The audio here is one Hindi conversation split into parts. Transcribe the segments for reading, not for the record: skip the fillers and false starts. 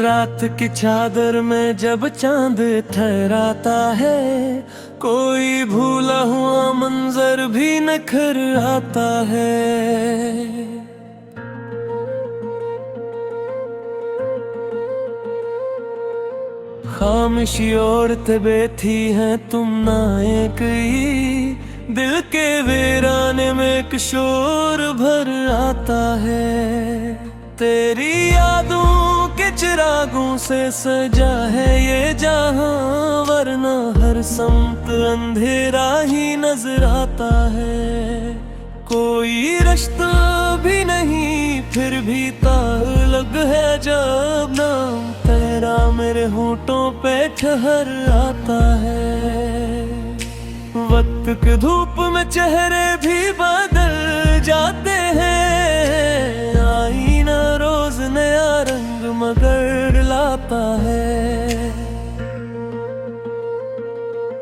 रात की चादर में जब चांद ठहराता है, कोई भूला हुआ मंजर भी निखर आता है। खामोशी और बैठी हैं तुम ना एक ही, दिल के वीराने में एक शोर भर आता है। तेरी यादों के चिरागों से सजा है ये जहां, वरना हर समत अंधेरा ही नजर आता है। कोई रास्ता भी नहीं फिर भी ताल्लुक है, जब नाम तेरा मेरे होठों पे ठहर आता है। वक्त की धूप में चेहरे भी बदल जाते हैं, आईना रोज नया रंग मगर लाता है।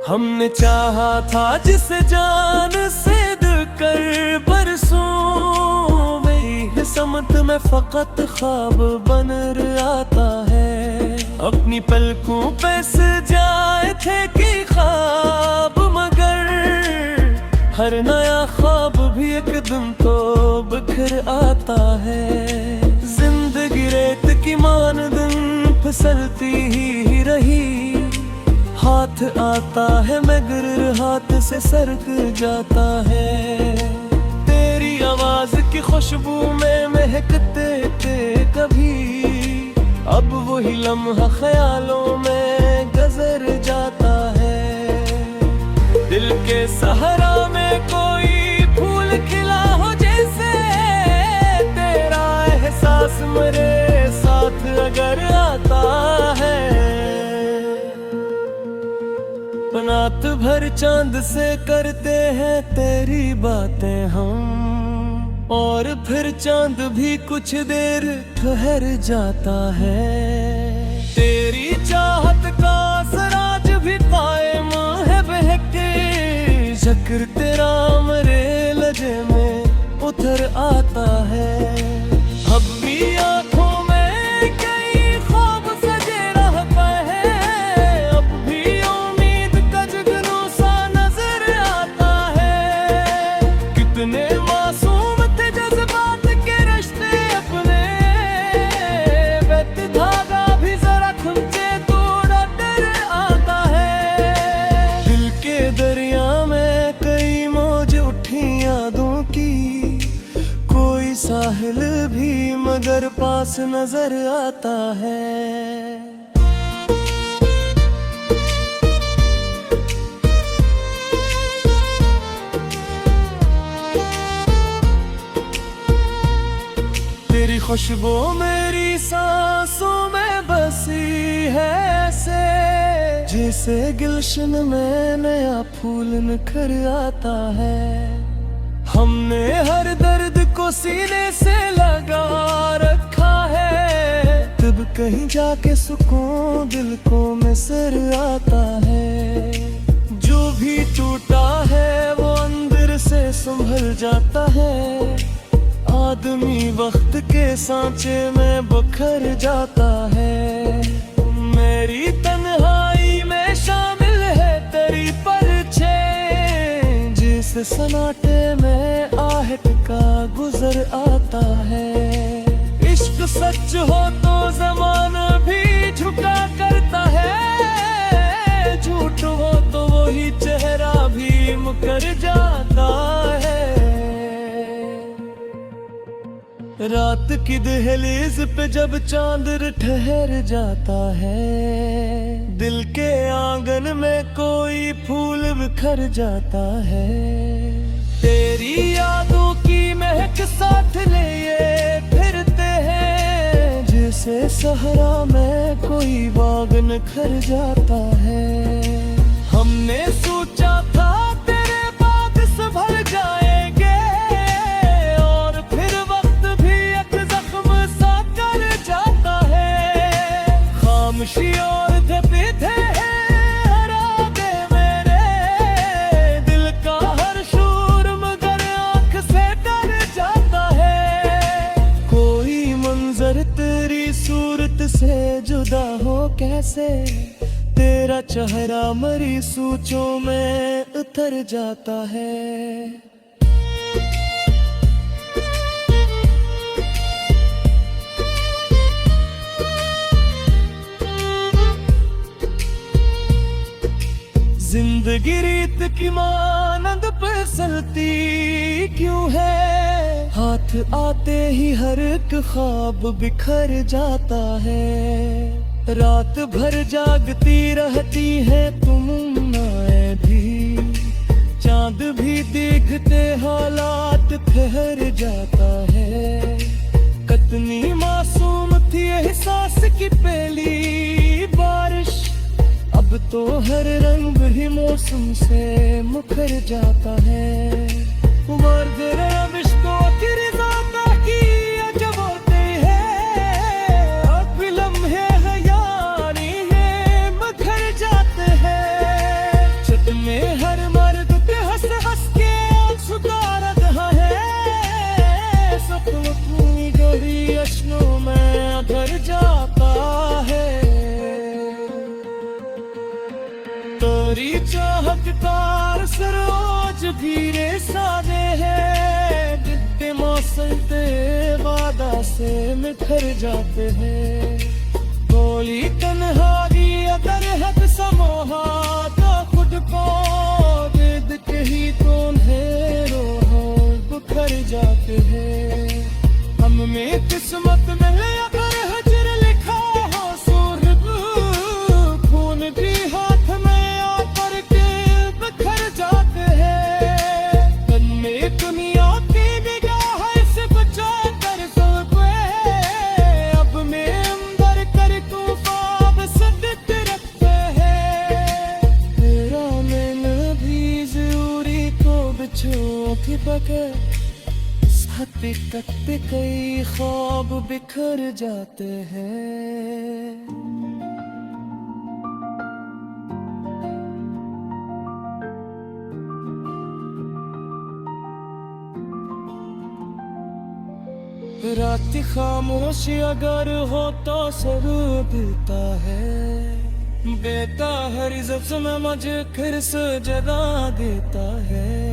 हमने चाहा था जिसे जान से दिल कर परसों, मेरी समत में फकत ख्वाब बन आता है। अपनी पलकों पे सजाए थे कि ख्वाब, मगर हर नया ख्वाब भी एक दिन तो बिखर आता है। जिंदगी रेत की मानदन फिसलती ही रही, हाथ आता है मगर हाथ से सरक जाता है। तेरी आवाज की खुशबू में महकते थे कभी, अब वही लम्हा ख्यालों में गुजर जाता है। दिल के सहारा में कोई फूल खिला हो जैसे, तेरा एहसास मेरे साथ अगर आता है। रात भर चांद से करते हैं तेरी बातें हम, और फिर चांद भी कुछ देर ठहर जाता है। तेरी चाहत का सराज भी कायम है बहके, जिक्र तेरा मेरे लजे में उतर आता है। अब भी आँखों में कई ख्वाब सजे रहता है, अब भी उम्मीद का जुगनू सा नजर आता है। कितने मासूम थे जज्बात के रिश्ते अपने, वक्त धागा भी जरा खुंचे थोड़ा डर आता है। दिल के दरिया में कई मौज उठी यादों की, कोई साहिल भी मगर पास नजर आता है। तेरी खुशबू मेरी सांसों में बसी है ऐसे, जैसे गुलशन में नया फूल निखर आता है। हमने हर दर्द को सीने से लगा रखा है, तब कहीं जाके सुकून दिल को मिसर आता है। जो भी टूटा है वो अंदर से संभल जाता है, आदमी वक्त के सांचे में बिखर जाता है। मेरी तन्हाई में शामिल है तेरी परछे, जिस सन्नाटे में आहट का गुजर आता है। इश्क सच हो तो ज़माना भी झुका करता है, झूठ हो तो वही चेहरा भी मुकर जाता है। रात की दहलीज पे जब चांद ठहर जाता है, दिल के आंगन में कोई फूल बिखर जाता है। तेरी यादों की महक साथ लिए फिरते हैं, जैसे सहरा में कोई बाग निखर जाता है। हमने सोचा था तेरे बाद संभल जाएंगे, और फिर वक्त भी एक जख्म सा कर जाता है। खामोशी और धपे थे हरा दे मेरे, दिल का हर शोर मगर आँख से डर जाता है। कोई मंजर तेरी सूरत से जो कैसे तेरा चेहरा मरी सोचों में उतर जाता है। जिंदगी रीत की मानंद पर चलती क्यों है, हाथ आते ही हर एक ख्वाब बिखर जाता है। रात भर जागती रहती है तुम नाए भी, चांद भी देखते हालात ठहर जाता है। कितनी मासूम थी एहसास की पहली बारिश, अब तो हर रंग भी मौसम से मुकर जाता है। उमर तेरे रिश्तों की रिज़ा की अजब होते हैं, अब भी लम्हे हयानी है मुकर जाते हैं। छत में हर मर्द पे हंस हंस के सुधा रहा है, सब अपनी गहरी अश्कों में अधर जाता है। तेरी चाहत तार सरोज धीरे सादे है, दिल मौसम ते वादा से निखर जाते हैं। बोली तन्हाई अगर हक समोहा तो खुद को वेद के ही तो अंधेरों बुखर जाते हैं। हम में किस्मत में अगर हजर लिखा हो सुर्ग, खून भी हाथ में छाती तक पे कई ख्वाब बिखर जाते हैं। रात खामोशी अगर हो तो सर देता है, बेता हर इज़्ज़त में मुझे फिर से जगा देता है।